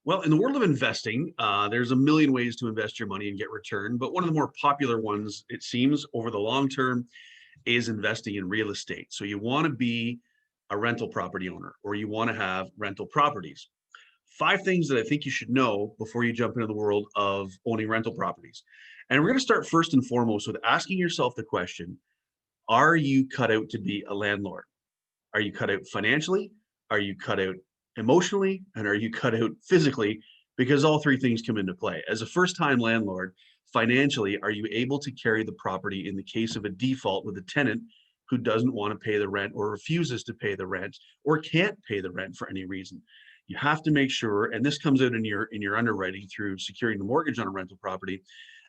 Well, in the world of investing, there's a million ways to invest your money and get return. But one of the more popular ones, it seems, over the long term, is investing in real estate. So you want to be a rental property owner, or you want to have rental properties. Five things that I think you should know before you jump into the world of owning rental properties. And we're going to start first and foremost with asking yourself the question: are you cut out to be a landlord? Are you cut out financially? Are you cut out emotionally? And are you cut out physically? Because all three things come into play. As a first time landlord, financially, are you able to carry the property in the case of a default with a tenant who doesn't want to pay the rent or refuses to pay the rent or can't pay the rent for any reason? You have to make sure, and this comes out in your underwriting through securing the mortgage on a rental property.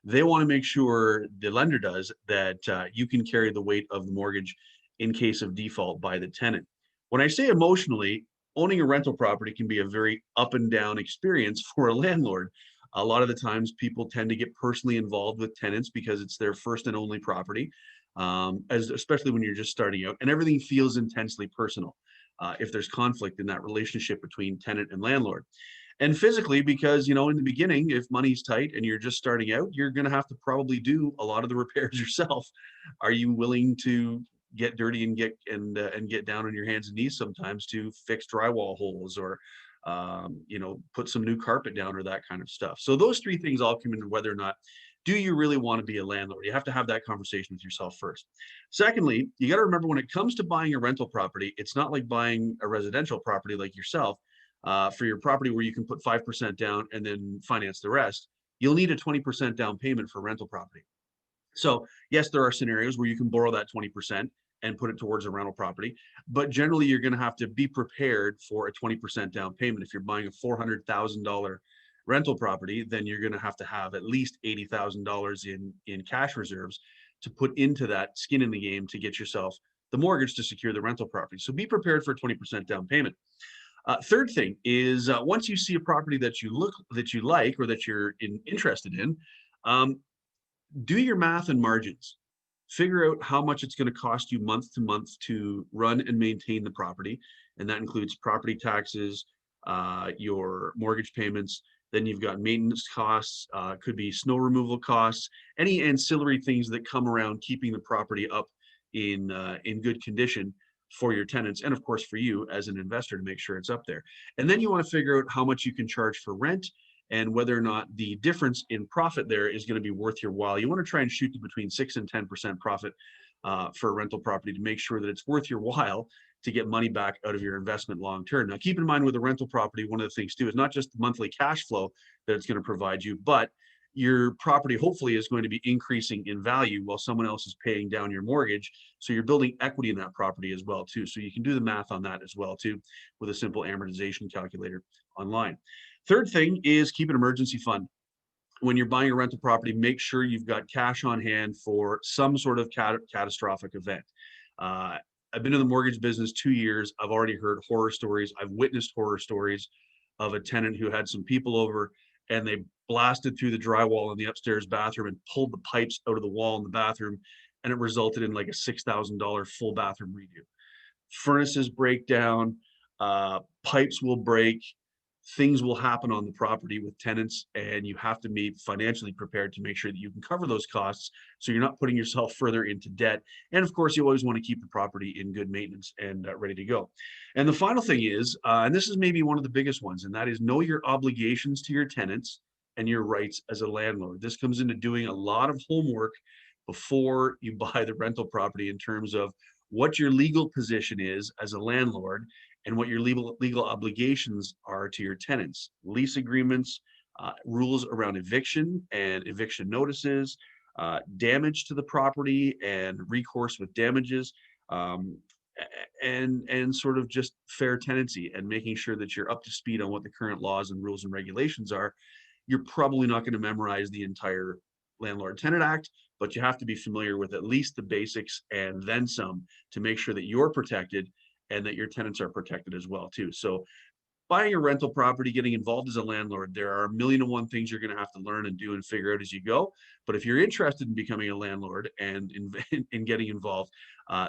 They want to make sure, the lender does, that you can carry the weight of the mortgage in case of default by the tenant. When I say emotionally, owning a rental property can be a very up and down experience for a landlord. A lot of the times people tend to get personally involved with tenants because it's their first and only property, as especially when you're just starting out, and everything feels intensely personal if there's conflict in that relationship between tenant and landlord. And physically, because in the beginning, if money's tight and you're just starting out, you're going to have to probably do a lot of the repairs yourself. Are you willing to get dirty and get down on your hands and knees sometimes to fix drywall holes, or put some new carpet down, or that kind of stuff? So those three things all come into whether or not do you really want to be a landlord. You have to have that conversation with yourself first. Secondly, you got to remember, when it comes to buying a rental property, it's not like buying a residential property like yourself. For your property, where you can put 5% down and then finance the rest, you'll need a 20% down payment for rental property. So yes, there are scenarios where you can borrow that 20% and put it towards a rental property, but generally you're going to have to be prepared for a 20% down payment. If you're buying a $400,000 rental property, then you're going to have at least $80,000 in cash reserves to put into that skin in the game to get yourself the mortgage to secure the rental property. So be prepared for a 20% down payment. Third thing is, once you see a property that you like, or that you're interested in, um, do your math and margins. Figure out how much it's going to cost you month to month to run and maintain the property, and that includes property taxes, your mortgage payments. Then you've got maintenance costs, could be snow removal costs, any ancillary things that come around keeping the property up in good condition for your tenants, and of course for you as an investor to make sure it's up there. And then you want to figure out how much you can charge for rent, and whether or not the difference in profit there is going to be worth your while. You want to try and shoot to between 6 and 10% profit for a rental property to make sure that it's worth your while to get money back out of your investment long term. Now, keep in mind, with a rental property, one of the things too is not just the monthly cash flow that it's going to provide you, but your property hopefully is going to be increasing in value while someone else is paying down your mortgage. So you're building equity in that property as well too. So you can do the math on that as well too with a simple amortization calculator online. Third thing is keep an emergency fund. When you're buying a rental property, make sure you've got cash on hand for some sort of catastrophic event. Uh, I've been in the mortgage business 2 years. I've already heard horror stories. I've witnessed horror stories of a tenant who had some people over, and they blasted through the drywall in the upstairs bathroom and pulled the pipes out of the wall in the bathroom, and it resulted in like a $6,000 full bathroom redo. Furnaces break down, pipes will break, things will happen on the property with tenants, and you have to be financially prepared to make sure that you can cover those costs so you're not putting yourself further into debt. And of course, you always want to keep the property in good maintenance and ready to go. And the final thing is, and this is maybe one of the biggest ones, and that is know your obligations to your tenants and your rights as a landlord. This comes into doing a lot of homework before you buy the rental property, in terms of what your legal position is as a landlord and what your legal obligations are to your tenants. Lease agreements, rules around eviction and eviction notices, damage to the property and recourse with damages, um, and sort of just fair tenancy, and making sure that you're up to speed on what the current laws and rules and regulations are. You're probably not going to memorize the entire Landlord Tenant Act, but you have to be familiar with at least the basics and then some, to make sure that you're protected and that your tenants are protected as well too. So buying a rental property, getting involved as a landlord, there are a million and one things you're going to have to learn and do and figure out as you go. But if you're interested in becoming a landlord and in getting involved,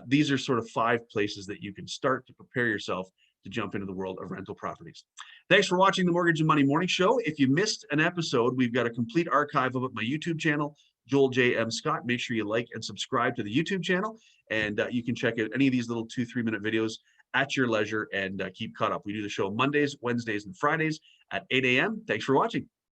these are sort of 5 places that you can start to prepare yourself to jump into the world of rental properties. Thanks for watching the Mortgage and Money Morning Show. If you missed an episode, we've got a complete archive of it on my YouTube channel, Joel J. M. Scott. Make sure you like and subscribe to the YouTube channel, and you can check out any of these little 2-3 minute videos at your leisure and keep caught up. We do the show Mondays, Wednesdays, and Fridays at 8 a.m. Thanks for watching.